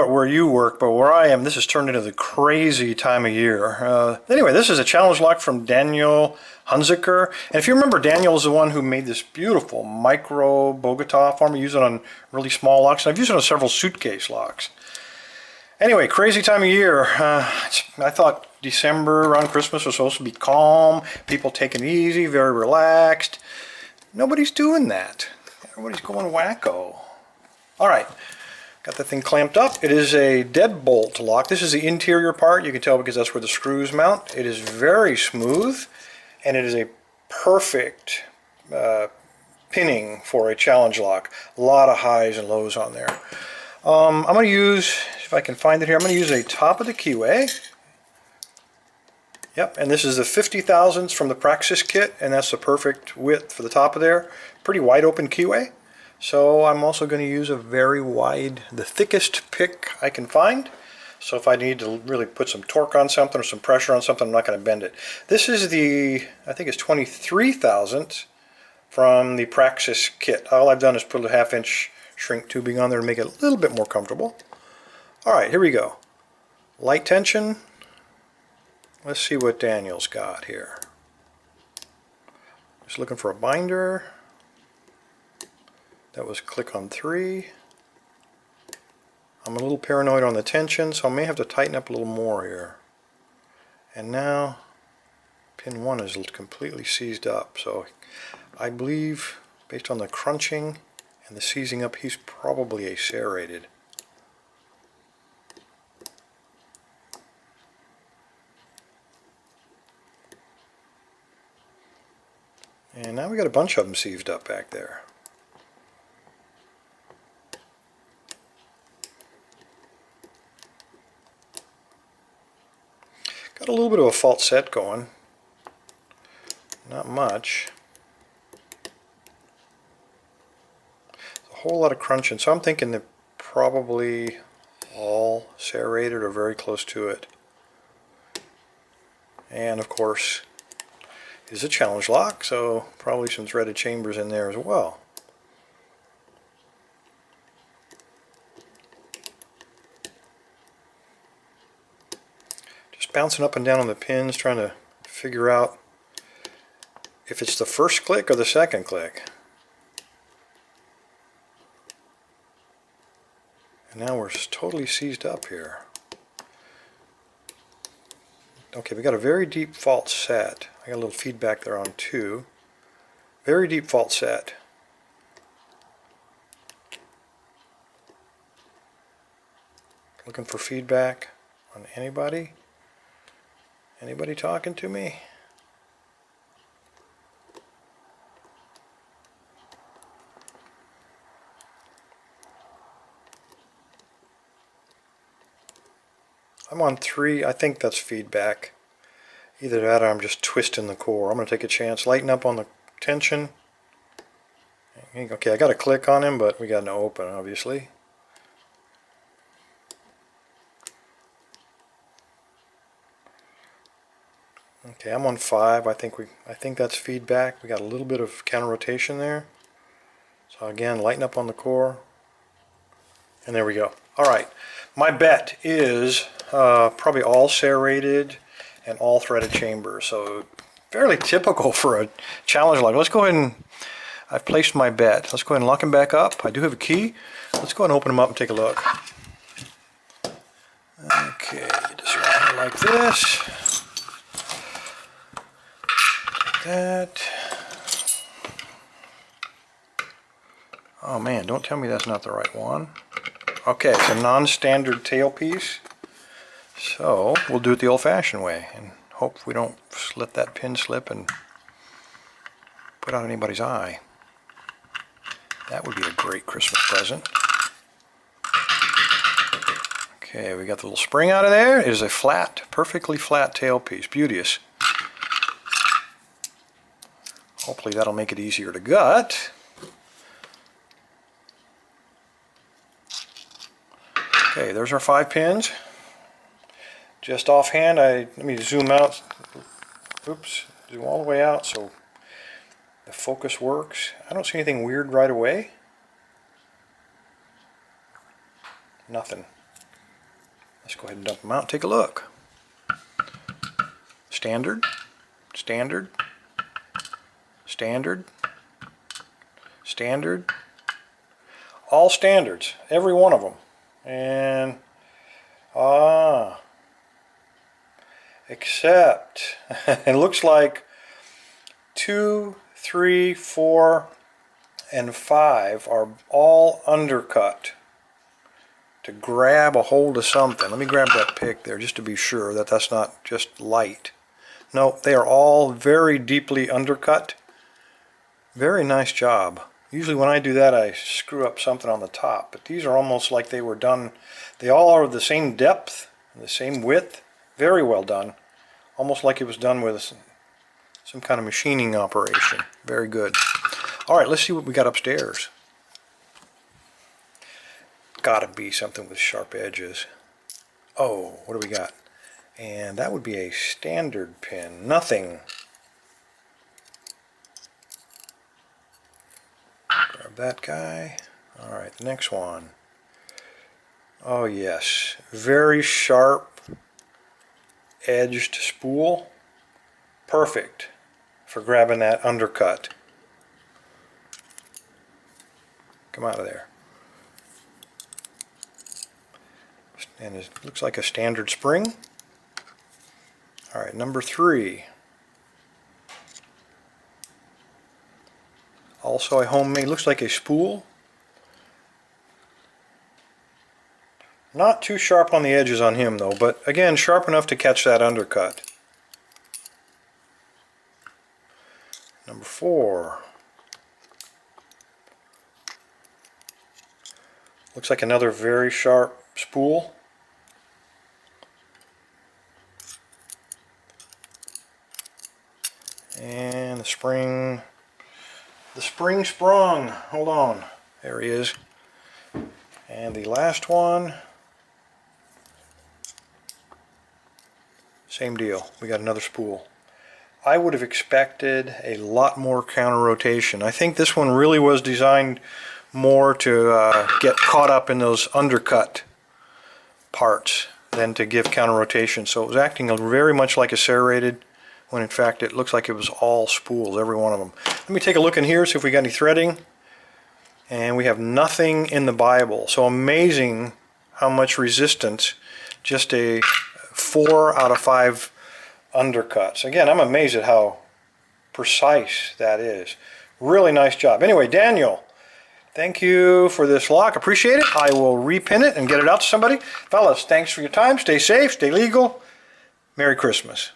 about where you work, but where I am, this has turned into the crazy time of year. Anyway, this is a challenge lock from Daniel Hunziker. And if you remember, Daniel is the one who made this beautiful micro Bogota for me. Use it on really small locks. And I've used it on several suitcase locks. Anyway, crazy time of year. I thought December around Christmas was supposed to be calm, people taking it easy, very relaxed. Nobody's doing that. Everybody's going wacko. All right. Got the thing clamped up. It is a deadbolt lock. This is the interior part. You can tell because that's where the screws mount. It is very smooth, and it is a perfect pinning for a challenge lock. A lot of highs and lows on there. I'm going to use, if I can find it here, I'm going to use a top of the keyway. Yep, and this is the 50 thousandths from the Praxis kit, and that's the perfect width for the top of there. Pretty wide open keyway. So I'm also going to use a very wide, the thickest pick I can find. So if I need to really put some torque on something or some pressure on something, I'm not going to bend it. This is the, I think it's 23 thousandths from the Praxis kit. All I've done is put a 1/2 inch shrink tubing on there to make it a little bit more comfortable. Alright, here we go. Light tension. Let's see what Daniel's got here. Just looking for a binder. That was click on 3. I'm a little paranoid on the tension, so I may have to tighten up a little more here. And now pin 1 is completely seized up, so I believe based on the crunching and the seizing up, he's probably a serrated. And now we got a bunch of them seized up back there. Got a little bit of a fault set going. Not much. A whole lot of crunching, so I'm thinking they're probably all serrated or very close to it. And of course, it is a challenge lock, so probably some threaded chambers in there as well. Just bouncing up and down on the pins, trying to figure out if it's the first click or the second click. And now we're totally seized up here. Okay, we got a very deep fault set. I got a little feedback there on 2. Very deep fault set. Looking for feedback on anybody? Anybody talking to me? I'm on 3. I think that's feedback. Either that or I'm just twisting the core. I'm going to take a chance. Lighten up on the tension. Okay, I got a click on him, but we got an open, obviously. Okay, I'm on 5. I think that's feedback. We got a little bit of counter rotation there. So again, lighten up on the core. And there we go. Alright, my bet is probably all serrated and all threaded chambers. So fairly typical for a challenge lock. Let's go ahead and, I've placed my bet. Let's go ahead and lock them back up. I do have a key. Let's go ahead and open them up and take a look. Okay, just around here like this. Like that. Oh man, don't tell me that's not the right one. Okay, it's a non-standard tailpiece, so we'll do it the old-fashioned way and hope we don't let that pin slip and put out anybody's eye. That would be a great Christmas present. Okay, we got the little spring out of there. It is a flat, perfectly flat tailpiece. Beauteous. Hopefully that'll make it easier to gut. Okay, there's our 5 pins. Just offhand, let me zoom out. Oops, zoom all the way out so the focus works. I don't see anything weird right away. Nothing. Let's go ahead and dump them out and take a look. Standard, standard, standard, standard. All standards, every one of them. And, except, it looks like 2, 3, 4, and 5 are all undercut to grab a hold of something. Let me grab that pick there just to be sure that that's not just light. No, they are all very deeply undercut. Very nice job. Usually when I do that I screw up something on the top, but these are almost like they were done. They all are the same depth, the same width. Very well done. Almost like it was done with some kind of machining operation. Very good. Alright, let's see what we got upstairs. Gotta be something with sharp edges. Oh, what do we got? And that would be a standard pin. Nothing. Grab that guy. Alright, the next one. Oh yes, very sharp edged spool. Perfect for grabbing that undercut. Come out of there. And it looks like a standard spring. Alright, number 3. Also a homemade, looks like a spool. Not too sharp on the edges on him though, but again sharp enough to catch that undercut. Number 4. Looks like another very sharp spool. And the spring sprung. Hold on. There he is. And the last one, same deal. We got another spool. I would have expected a lot more counter rotation. I think this one really was designed more to get caught up in those undercut parts than to give counter rotation. So it was acting very much like a serrated, when in fact it looks like it was all spools, every one of them. Let me take a look in here, see if we got any threading. And we have nothing in the Bible. So amazing how much resistance just a 4 out of 5 undercuts. Again, I'm amazed at how precise that is. Really nice job. Anyway, Daniel, thank you for this lock. Appreciate it. I will repin it and get it out to somebody. Fellas, thanks for your time. Stay safe, stay legal. Merry Christmas.